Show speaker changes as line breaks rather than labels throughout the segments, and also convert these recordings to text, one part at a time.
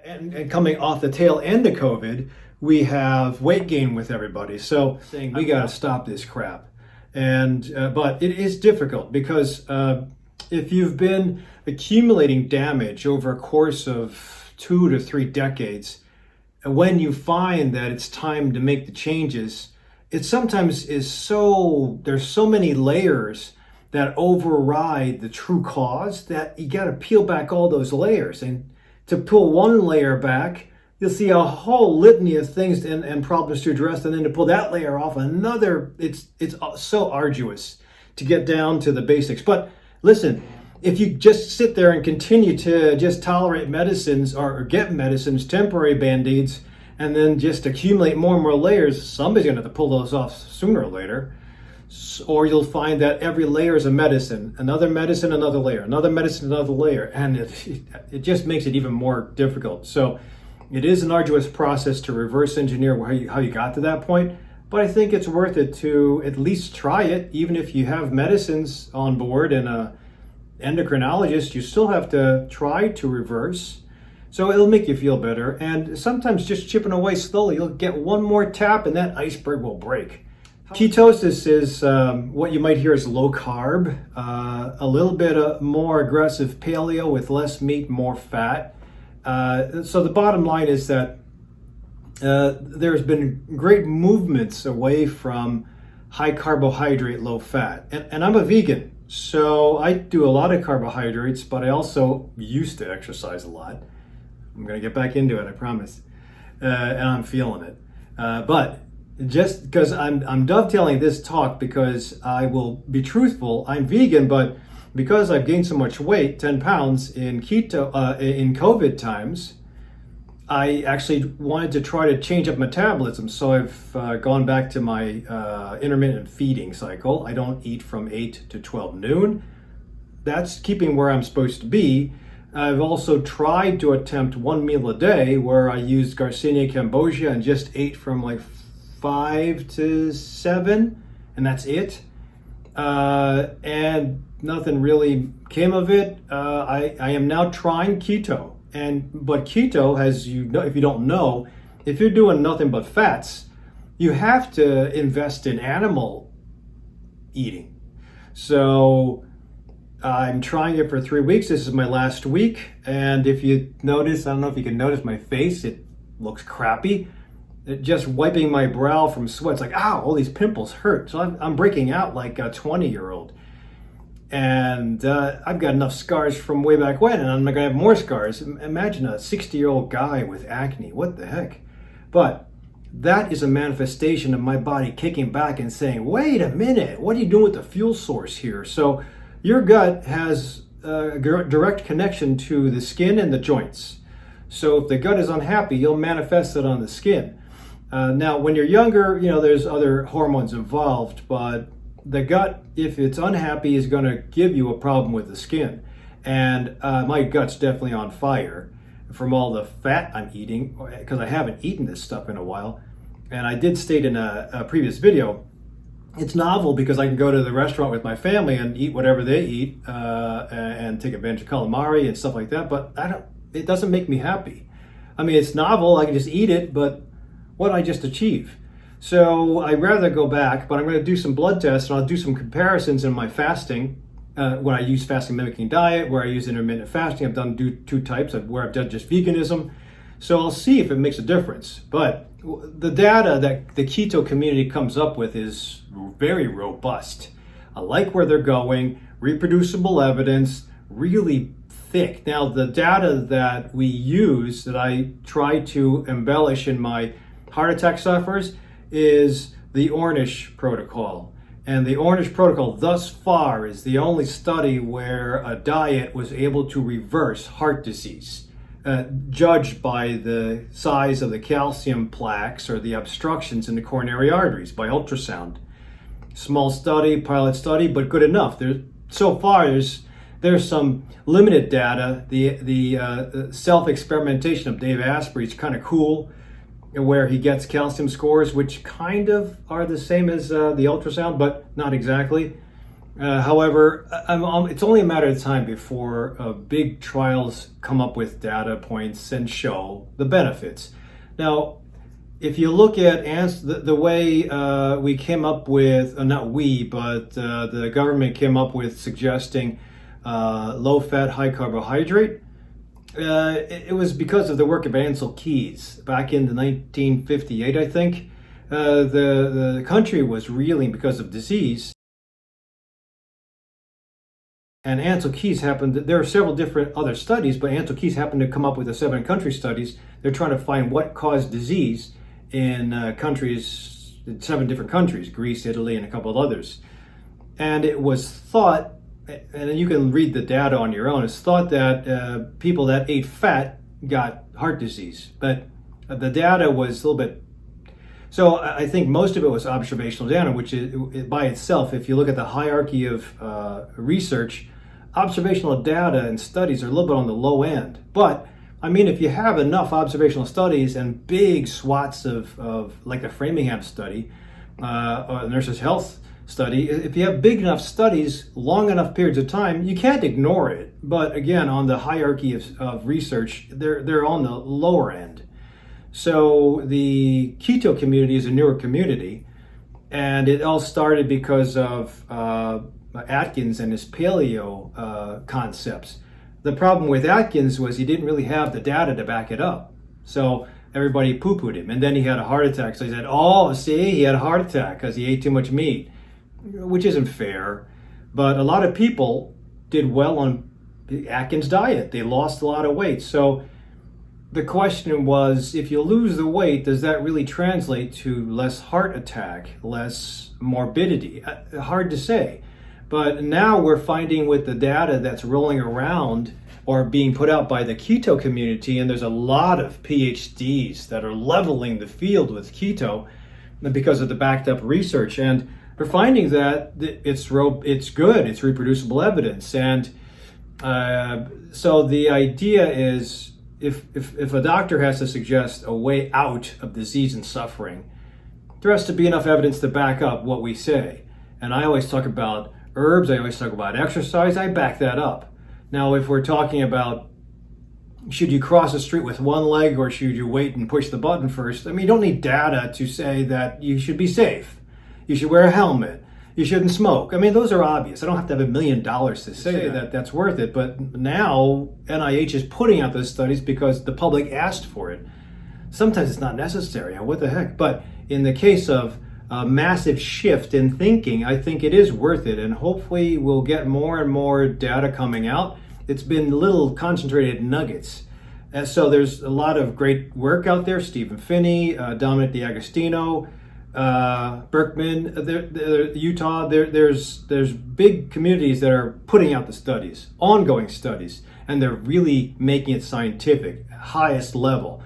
And coming off the tail end of COVID, we have weight gain with everybody. So saying we got to stop this crap. And but it is difficult because if you've been accumulating damage over a course of 2 to 3 decades, when you find that it's time to make the changes, it sometimes is there's so many layers that override the true cause that you got to peel back all those layers. And to pull one layer back, you'll see a whole litany of things and problems to address, and then to pull that layer off another, it's so arduous to get down to the basics. But listen, if you just sit there and continue to just tolerate medicines or get medicines, temporary band-aids, and then just accumulate more and more layers, somebody's going to have to pull those off sooner or later. Or you'll find that every layer is a medicine, another medicine, another layer, another medicine, another layer, and it just makes it even more difficult. So it is an arduous process to reverse engineer how you got to that point, but I think it's worth it to at least try it. Even if you have medicines on board and a endocrinologist, you still have to try to reverse. So it'll make you feel better, and sometimes just chipping away slowly, you'll get one more tap and that iceberg will break. Ketosis is what you might hear as low carb, a little bit more aggressive paleo with less meat, more fat. So the bottom line is that there's been great movements away from high carbohydrate, low fat. And I'm a vegan, so I do a lot of carbohydrates, but I also used to exercise a lot. I'm going to get back into it, I promise. And I'm feeling it. But just because I'm dovetailing this talk because I will be truthful, I'm vegan, but because I've gained so much weight, 10 pounds in COVID times, I actually wanted to try to change up metabolism. So I've gone back to my intermittent feeding cycle. I don't eat from 8 to 12 noon. That's keeping where I'm supposed to be. I've also tried to attempt one meal a day where I used Garcinia cambogia and just ate from like 5 to 7, and that's it. And nothing really came of it. I am now trying keto, but keto, as you know, if you don't know, if you're doing nothing but fats, you have to invest in animal eating. So I'm trying it for 3 weeks. This is my last week, and if you notice, I don't know if you can notice my face, it looks crappy. Just wiping my brow from sweat, it's like, ow, all these pimples hurt. So I'm breaking out like a 20-year-old. And I've got enough scars from way back when, and I'm going to have more scars. Imagine a 60-year-old guy with acne. What the heck? But that is a manifestation of my body kicking back and saying, wait a minute, what are you doing with the fuel source here? So your gut has a direct connection to the skin and the joints. So if the gut is unhappy, you'll manifest it on the skin. Now, when you're younger, there's other hormones involved, but the gut, if it's unhappy, is going to give you a problem with the skin. And my gut's definitely on fire from all the fat I'm eating, because I haven't eaten this stuff in a while. And I did state in a previous video, it's novel because I can go to the restaurant with my family and eat whatever they eat and take advantage of calamari and stuff like that, but it doesn't make me happy. I mean, it's novel, I can just eat it, but what did I just achieve? So I'd rather go back, but I'm going to do some blood tests and I'll do some comparisons in my fasting, when I use fasting mimicking diet, where I use intermittent fasting. I've done two types, where I've done just veganism. So I'll see if it makes a difference. But the data that the keto community comes up with is very robust. I like where they're going, reproducible evidence, really thick. Now, the data that we use, that I try to embellish in my heart attack sufferers, is the Ornish protocol. And the Ornish protocol thus far is the only study where a diet was able to reverse heart disease, judged by the size of the calcium plaques or the obstructions in the coronary arteries by ultrasound. Small study, pilot study, but good enough. So far, there's some limited data. The self-experimentation of Dave Asprey is kind of cool, where he gets calcium scores, which kind of are the same as the ultrasound, but not exactly. However, it's only a matter of time before big trials come up with data points and show the benefits. Now, if you look at the way we came up with, not we, but the government came up with suggesting low-fat, high-carbohydrate, it was because of the work of Ancel Keys back in 1958, I think. The country was reeling because of disease. And Ancel Keys there are several different other studies, but Ancel Keys happened to come up with the 7-country studies. They're trying to find what caused disease in 7 different countries, Greece, Italy, and a couple of others. And it was thought, and you can read the data on your own, it's thought that people that ate fat got heart disease. But the data was a little bit, so I think most of it was observational data, which is by itself, if you look at the hierarchy of research, observational data and studies are a little bit on the low end. But I mean, if you have enough observational studies and big swaths of like the Framingham study, or the Nurses' Health study, if you have big enough studies, long enough periods of time, you can't ignore it. But again, on the hierarchy of research, they're on the lower end. So the keto community is a newer community, and it all started because of Atkins and his paleo concepts. The problem with Atkins was he didn't really have the data to back it up. So everybody poo-pooed him, and then he had a heart attack. So he said, oh, see, he had a heart attack because he ate too much meat, which isn't fair. But a lot of people did well on the Atkins diet. They lost a lot of weight. So the question was, if you lose the weight, does that really translate to less heart attack, less morbidity? Hard to say. But now we're finding with the data that's rolling around or being put out by the keto community, and there's a lot of PhDs that are leveling the field with keto because of the backed up research. And they're finding that it's good, it's reproducible evidence. And so the idea is, if a doctor has to suggest a way out of disease and suffering, there has to be enough evidence to back up what we say. And I always talk about herbs, I always talk about exercise, I back that up. Now, if we're talking about should you cross the street with one leg or should you wait and push the button first, I mean, you don't need data to say that you should be safe. You should wear a helmet. You shouldn't smoke. I mean, those are obvious. I don't have to have $1 million to say that that's worth it. But now NIH is putting out those studies because the public asked for it. Sometimes it's not necessary. What the heck? But in the case of a massive shift in thinking, I think it is worth it. And hopefully we'll get more and more data coming out. It's been little concentrated nuggets. And so there's a lot of great work out there. Stephen Finney, Dominic D'Agostino, Berkman, Utah. There's big communities that are putting out the studies, ongoing studies, and they're really making it scientific, highest level,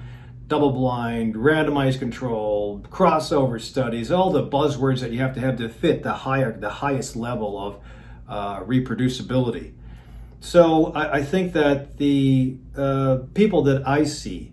double-blind, randomized control, crossover studies, all the buzzwords that you have to fit the highest level of reproducibility. So I think that the people that I see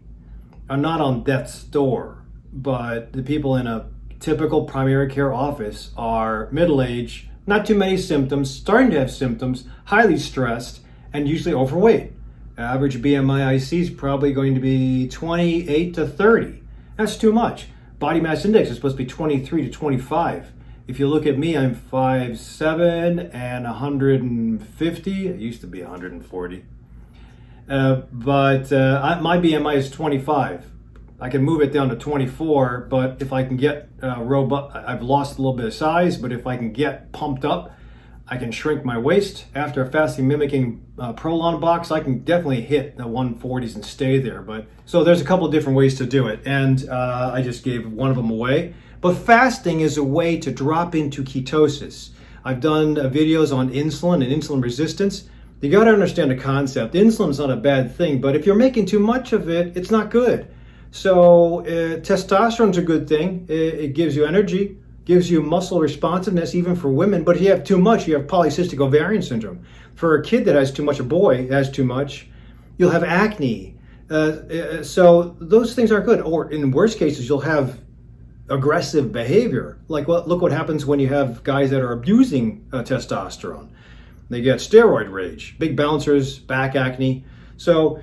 are not on death's door, but the people in a typical primary care office are middle-aged, not too many symptoms, starting to have symptoms, highly stressed, and usually overweight. Average BMI IC is probably going to be 28 to 30. That's too much. Body mass index is supposed to be 23 to 25. If you look at me, I'm 5'7" and 150. It used to be 140. But my BMI is 25. I can move it down to 24, but if I can get robust, I've lost a little bit of size, but if I can get pumped up, I can shrink my waist. After a fasting mimicking Prolon box, I can definitely hit the 140s and stay there. But so there's a couple of different ways to do it, and I just gave one of them away. But fasting is a way to drop into ketosis. I've done videos on insulin and insulin resistance. You got to understand the concept. Insulin is not a bad thing, but if you're making too much of it, it's not good. So testosterone's a good thing. It gives you energy, gives you muscle responsiveness even for women. But if you have too much, you have polycystic ovarian syndrome. For a kid that has too much, a boy that has too much, you'll have acne. So those things aren't good. Or in worst cases, you'll have aggressive behavior. Like, look what happens when you have guys that are abusing testosterone. They get steroid rage, big bouncers, back acne. So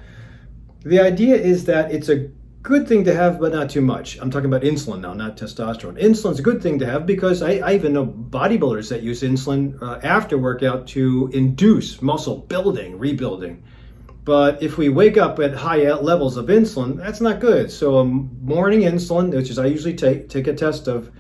the idea is that it's a good thing to have, but not too much. I'm talking about insulin now, not testosterone. Insulin's a good thing to have because I even know bodybuilders that use insulin after workout to induce muscle building, rebuilding. But if we wake up at high levels of insulin, that's not good. So morning insulin, which is I usually take a test of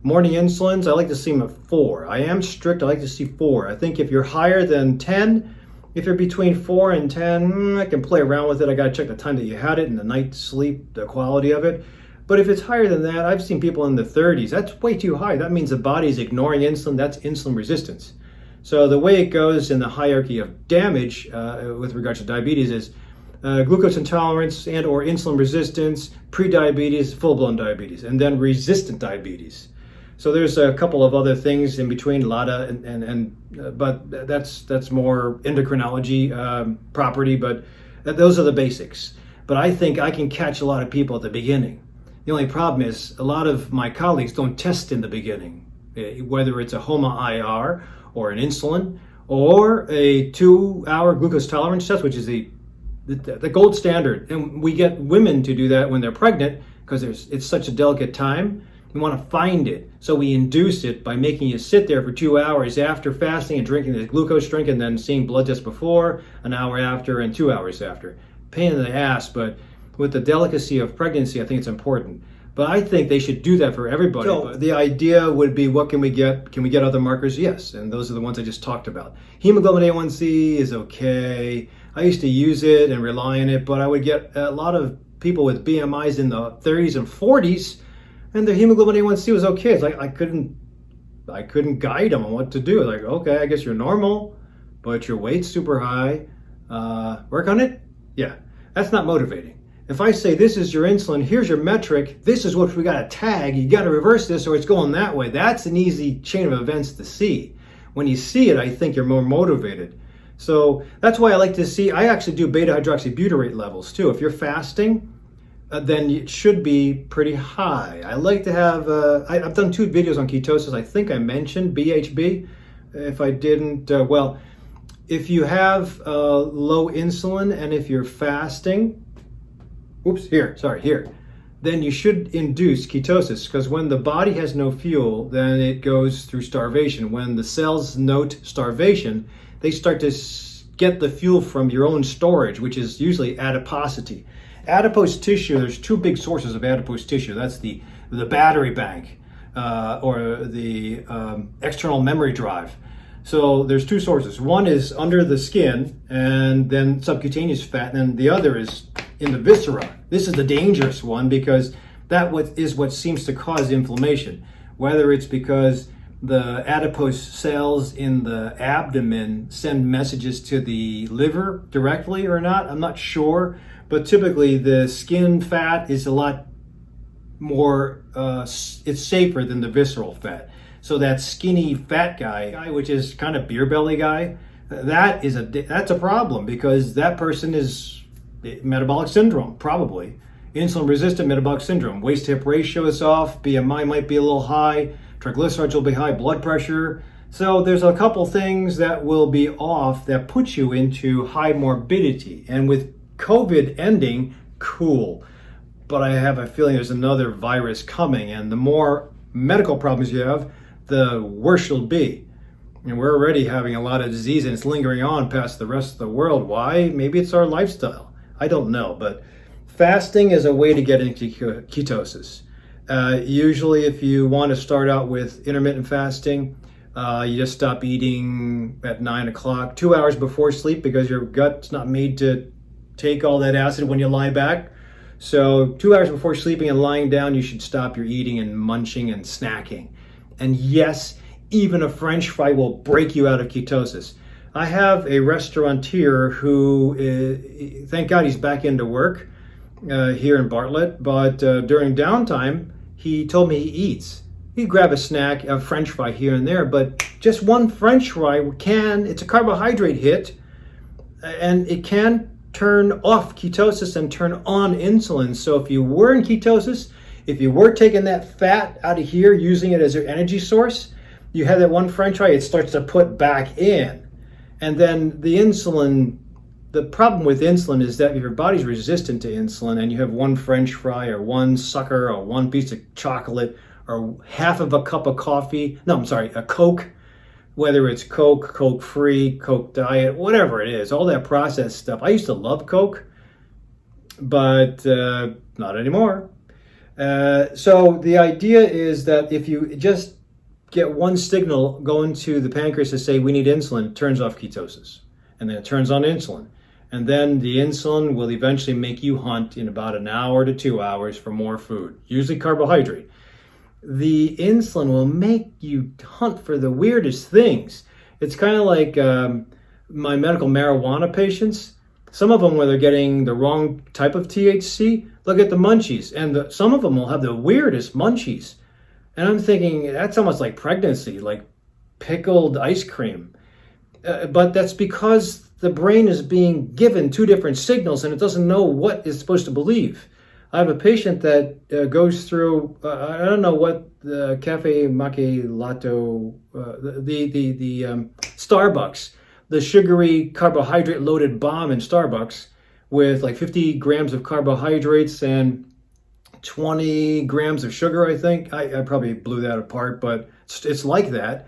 morning insulins, I like to see them at 4. I am strict, I like to see 4. I think if you're higher than 10, if you're between 4 and 10, I can play around with it. I got to check the time that you had it and the night's sleep, the quality of it. But if it's higher than that, I've seen people in the 30s. That's way too high. That means the body's ignoring insulin. That's insulin resistance. So the way it goes in the hierarchy of damage with regards to diabetes is glucose intolerance and or insulin resistance, pre-diabetes, full-blown diabetes, and then resistant diabetes. So there's a couple of other things in between, LADA, but that's more endocrinology property, but those are the basics. But I think I can catch a lot of people at the beginning. The only problem is a lot of my colleagues don't test in the beginning, whether it's a HOMA-IR or an insulin or a 2-hour glucose tolerance test, which is the gold standard. And we get women to do that when they're pregnant because it's such a delicate time. We want to find it, so we induce it by making you sit there for 2 hours after fasting and drinking the glucose drink and then seeing blood tests before, an hour after, and 2 hours after. Pain in the ass, but with the delicacy of pregnancy, I think it's important. But I think they should do that for everybody. So the idea would be, what can we get? Can we get other markers? Yes, and those are the ones I just talked about. Hemoglobin A1C is okay. I used to use it and rely on it, but I would get a lot of people with BMIs in the 30s and 40s, and their hemoglobin A1C was okay. It's like I couldn't guide them on what to do. Like, okay, I guess you're normal, but your weight's super high. Work on it? Yeah, that's not motivating. If I say, this is your insulin, here's your metric, this is what we got to tag, you got to reverse this or it's going that way. That's an easy chain of events to see. When you see it, I think you're more motivated. So that's why I like to see, I actually do beta hydroxybutyrate levels too. If you're fasting, then it should be pretty high. I like to have, I've done 2 videos on ketosis. I think I mentioned BHB. If I didn't, well, if you have low insulin and if you're fasting, then you should induce ketosis, because when the body has no fuel, then it goes through starvation. When the cells note starvation, they start to get the fuel from your own storage, which is usually adiposity. Adipose tissue, there's 2 big sources of adipose tissue. That's the battery bank or the external memory drive. So there's 2 sources. One is under the skin and then subcutaneous fat, and then the other is in the viscera. This is the dangerous one because that is what seems to cause inflammation. Whether it's because the adipose cells in the abdomen send messages to the liver directly or not, I'm not sure. But typically the skin fat is a lot more, it's safer than the visceral fat. So that skinny fat guy, which is kind of beer belly guy, that's a problem because that person is metabolic syndrome, probably. Insulin resistant metabolic syndrome. Waist hip ratio is off, BMI might be a little high, triglycerides will be high, blood pressure. So there's a couple things that will be off that put you into high morbidity. And with COVID ending, cool. But I have a feeling there's another virus coming, and the more medical problems you have, the worse you'll be. And we're already having a lot of disease and it's lingering on past the rest of the world. Why? Maybe it's our lifestyle. I don't know, but fasting is a way to get into ketosis. Usually if you want to start out with intermittent fasting, you just stop eating at 9 o'clock, 2 hours before sleep, because your gut's not made to take all that acid when you lie back. So 2 hours before sleeping and lying down, you should stop your eating and munching and snacking. And yes, even a French fry will break you out of ketosis. I have a restaurateur who, thank God he's back into work here in Bartlett, but during downtime, he told me he eats. He'd grab a snack, a French fry here and there, but just one French fry it's a carbohydrate hit, and it can turn off ketosis and turn on insulin. So if you were in ketosis, If you were taking that fat out of here, using it as your energy source, you have that one French fry, it starts to put back in. And then the insulin, the problem with insulin is that if your body's resistant to insulin and you have one French fry or one sucker or one piece of chocolate or half of a cup of coffee, a Coke, whether it's Coke, Coke free, Coke diet, whatever it is, all that processed stuff. I used to love Coke, but not anymore. So the idea is that if you just get one signal going to the pancreas to say we need insulin, it turns off ketosis, and then it turns on insulin. And then the insulin will eventually make you hunt in about an hour to 2 hours for more food, usually carbohydrate. The insulin will make you hunt for the weirdest things. It's kind of like my medical marijuana patients. Some of them, where they're getting the wrong type of THC, they'll get the munchies. And some of them will have the weirdest munchies. And I'm thinking, that's almost like pregnancy, like pickled ice cream. But that's because the brain is being given two different signals and it doesn't know what it's supposed to believe. I have a patient that goes through, I don't know what the cafe macchiato, the Starbucks, the sugary carbohydrate loaded bomb in Starbucks with like 50 grams of carbohydrates and 20 grams of sugar, I think. I probably blew that apart, but it's like that.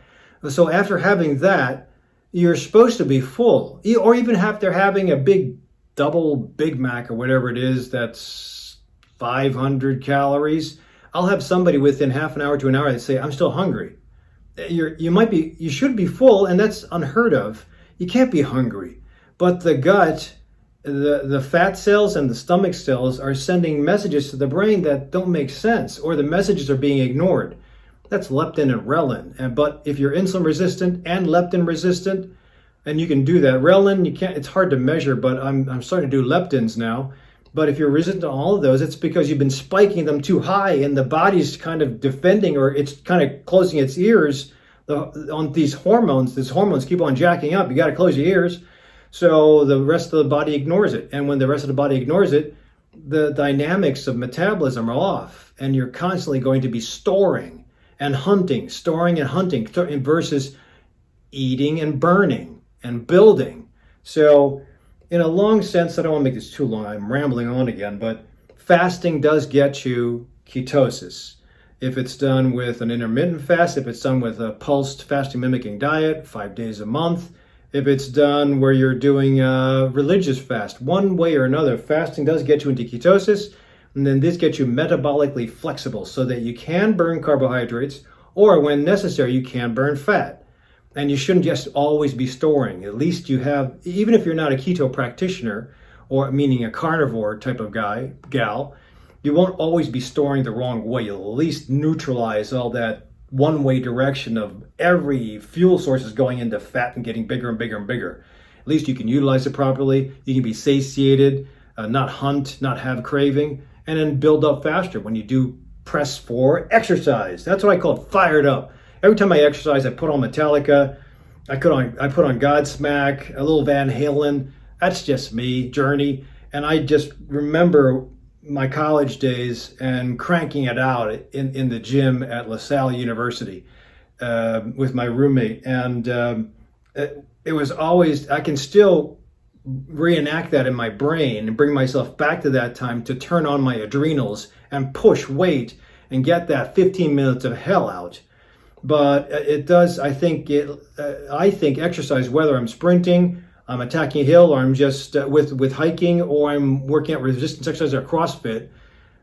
So after having that, you're supposed to be full. Or even after having a big double Big Mac or whatever it is that's 500 calories, I'll have somebody within half an hour to an hour that say, I'm still hungry. You should be full, and that's unheard of. You can't be hungry. But the gut, the fat cells and the stomach cells are sending messages to the brain that don't make sense, or the messages are being ignored. That's leptin and ghrelin. But if you're insulin resistant and leptin resistant, and you can do that, ghrelin, you can't. It's hard to measure, but I'm starting to do leptins now. But if you're resistant to all of those, it's because you've been spiking them too high, and the body's kind of defending, or it's kind of closing its ears on these hormones. These hormones keep on jacking up. You got to close your ears. So the rest of the body ignores it. And when the rest of the body ignores it, the dynamics of metabolism are off, and you're constantly going to be storing and hunting, storing and hunting, versus eating and burning and building. So in a long sense, I don't want to make this too long, I'm rambling on again, but fasting does get you ketosis. If it's done with an intermittent fast, if it's done with a pulsed fasting mimicking diet, 5 days a month, if it's done where you're doing a religious fast, one way or another, fasting does get you into ketosis. And then this gets you metabolically flexible so that you can burn carbohydrates, or when necessary, you can burn fat. And you shouldn't just always be storing. At least you have, even if you're not a keto practitioner, or meaning a carnivore type of guy, gal, you won't always be storing the wrong way. You'll at least neutralize all that one-way direction of every fuel source is going into fat and getting bigger and bigger and bigger. At least you can utilize it properly. You can be satiated, not hunt, not have craving, and then build up faster when you do press for exercise. That's what I call it, fired up. Every time I exercise, I put on Metallica, I put on Godsmack, a little Van Halen. That's just me, Journey. And I just remember my college days and cranking it out in the gym at LaSalle University with my roommate. And it was always, I can still reenact that in my brain and bring myself back to that time to turn on my adrenals and push weight and get that 15 minutes of hell out. But it does, I think exercise, whether I'm sprinting, I'm attacking a hill, or I'm just with hiking, or I'm working out resistance exercise or CrossFit,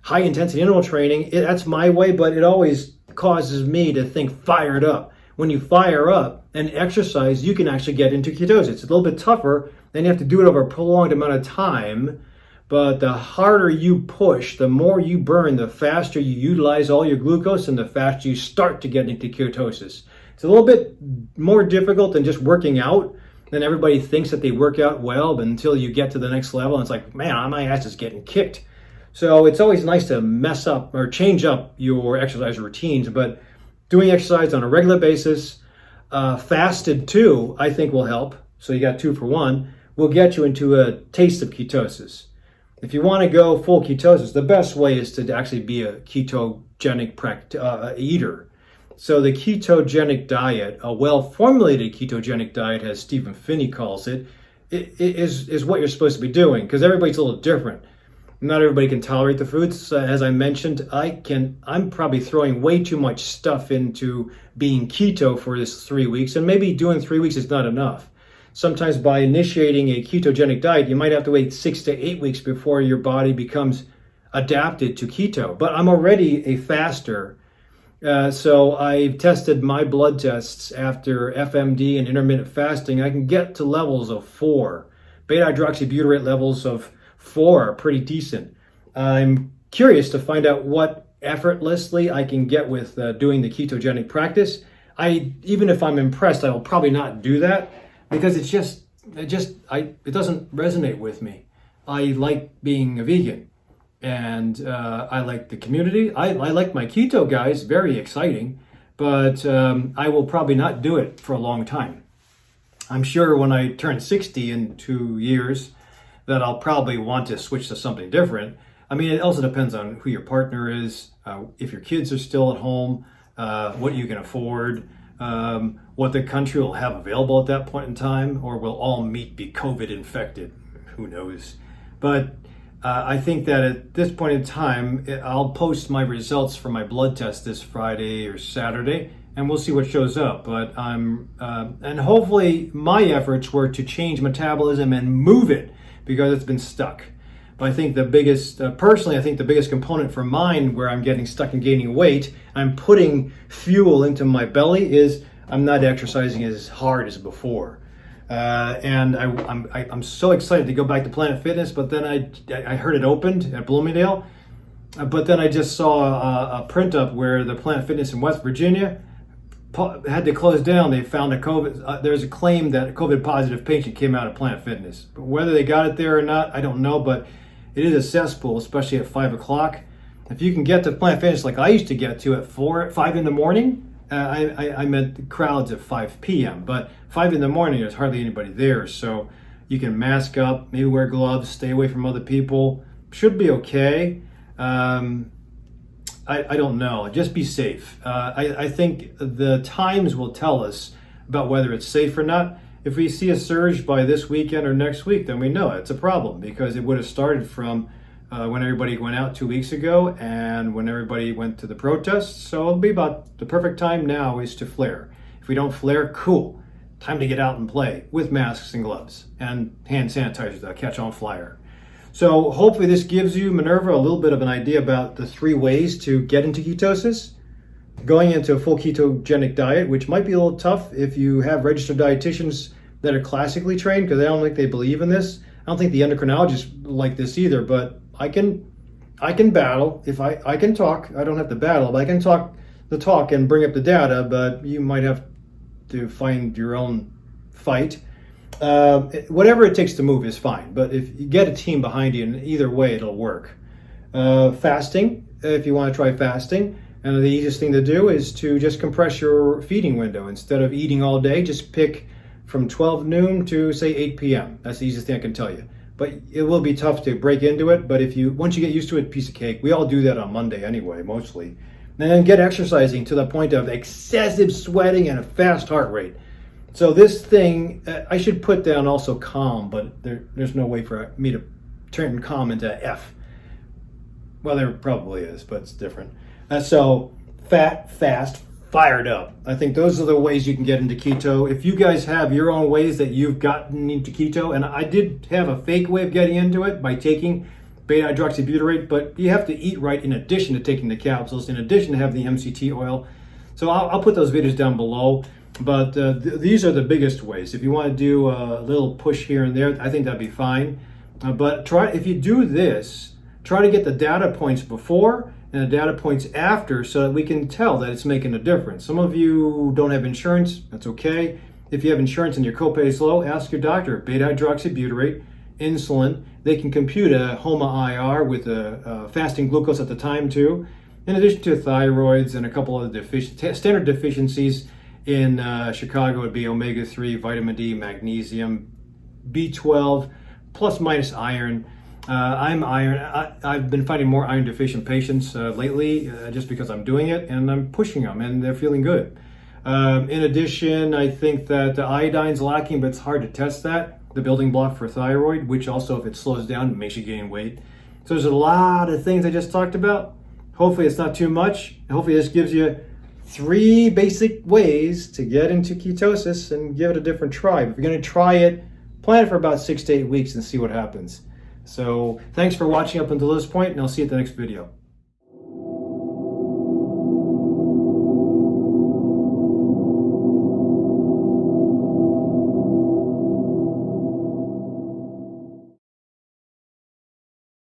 high intensity interval training, that's my way, but it always causes me to think fired up. When you fire up and exercise, you can actually get into ketosis. It's a little bit tougher, and you have to do it over a prolonged amount of time. But the harder you push, the more you burn, the faster you utilize all your glucose, and the faster you start to get into ketosis. It's a little bit more difficult than just working out. Then everybody thinks that they work out well, but until you get to the next level, and it's like, man, my ass is getting kicked. So it's always nice to mess up or change up your exercise routines, but doing exercise on a regular basis, fasted too, I think will help. So you got 2 for 1, will get you into a taste of ketosis. If you want to go full ketosis, the best way is to actually be a ketogenic eater. So the ketogenic diet, a well-formulated ketogenic diet, as Stephen Finney calls it, is what you're supposed to be doing, because everybody's a little different. Not everybody can tolerate the foods. As I mentioned, I'm probably throwing way too much stuff into being keto for this 3 weeks, and maybe doing 3 weeks is not enough. Sometimes by initiating a ketogenic diet, you might have to wait 6 to 8 weeks before your body becomes adapted to keto. But I'm already a faster. So I've tested my blood tests after FMD and intermittent fasting. I can get to levels of 4. Beta-hydroxybutyrate levels of 4 are pretty decent. I'm curious to find out what effortlessly I can get with doing the ketogenic practice. Even if I'm impressed, I will probably not do that because it doesn't resonate with me. I like being a vegan. And I like the community. I like my keto guys, very exciting, but I will probably not do it for a long time. I'm sure when I turn 60 in 2 years that I'll probably want to switch to something different. I mean, it also depends on who your partner is, if your kids are still at home, what you can afford, what the country will have available at that point in time, or will all meat be COVID infected? Who knows? But I think that at this point in time, I'll post my results for my blood test this Friday or Saturday, and we'll see what shows up. But and hopefully my efforts were to change metabolism and move it because it's been stuck. But I think personally, I think the biggest component for mine where I'm getting stuck and gaining weight, I'm putting fuel into my belly, is I'm not exercising as hard as before. And I'm so excited to go back to Planet Fitness, but then I heard it opened at Bloomingdale, but then I just saw a print up where the Planet Fitness in West Virginia had to close down. They found there's a claim that a COVID positive patient came out of Planet Fitness. But whether they got it there or not, I don't know, but it is a cesspool, especially at 5 o'clock. If you can get to Planet Fitness like I used to get to at 5 in the morning, I meant the crowds at 5 p.m., but 5 in the morning, there's hardly anybody there. So you can mask up, maybe wear gloves, stay away from other people. Should be okay. I don't know. Just be safe. I think the times will tell us about whether it's safe or not. If we see a surge by this weekend or next week, then we know it's a problem because it would have started from when everybody went out 2 weeks ago and when everybody went to the protests. So it'll be about the perfect time now is to flare. If we don't flare, cool. Time to get out and play with masks and gloves and hand sanitizer to catch on flyer. So hopefully this gives you, Minerva, a little bit of an idea about the 3 ways to get into ketosis. Going into a full ketogenic diet, which might be a little tough if you have registered dietitians that are classically trained, because I don't think they believe in this. I don't think the endocrinologists like this either, but I can battle. If I can talk, I don't have to battle, but I can talk the talk and bring up the data, but you might have to find your own fight. Whatever it takes to move is fine, but if you get a team behind you, in either way, it'll work. Fasting, if you want to try fasting, and the easiest thing to do is to just compress your feeding window. Instead of eating all day, just pick from 12 noon to say 8 p.m. That's the easiest thing I can tell you. But it will be tough to break into it, but once you get used to it, piece of cake. We all do that on Monday anyway, mostly. And then get exercising to the point of excessive sweating and a fast heart rate. So this thing, I should put down also calm, but there's no way for me to turn calm into F. Well, there probably is, but it's different. So fat, fast, fired up. I think those are the ways you can get into keto. If you guys have your own ways that you've gotten into keto, and I did have a fake way of getting into it by taking beta-hydroxybutyrate, but you have to eat right in addition to taking the capsules, in addition to having the MCT oil. So I'll put those videos down below. But these are the biggest ways. If you want to do a little push here and there, I think that'd be fine. But if you do this, try to get the data points before and the data points after so that we can tell that it's making a difference. Some of you don't have insurance, that's okay. If you have insurance and your copay is low, ask your doctor. Beta-hydroxybutyrate, insulin, they can compute a HOMA-IR with a fasting glucose at the time too, in addition to thyroids and a couple of standard deficiencies. In Chicago, it would be omega-3, vitamin D, magnesium, B12, plus minus iron. I'm iron. I've been finding more iron deficient patients lately just because I'm doing it and I'm pushing them and they're feeling good. In addition, I think that the iodine's lacking, but it's hard to test that. The building block for thyroid, which also, if it slows down, makes you gain weight. So there's a lot of things I just talked about. Hopefully it's not too much. Hopefully this gives you 3 basic ways to get into ketosis and give it a different try. If you're going to try it, plan it for about 6 to 8 weeks and see what happens. So thanks for watching up until this point, and I'll see you at the next video.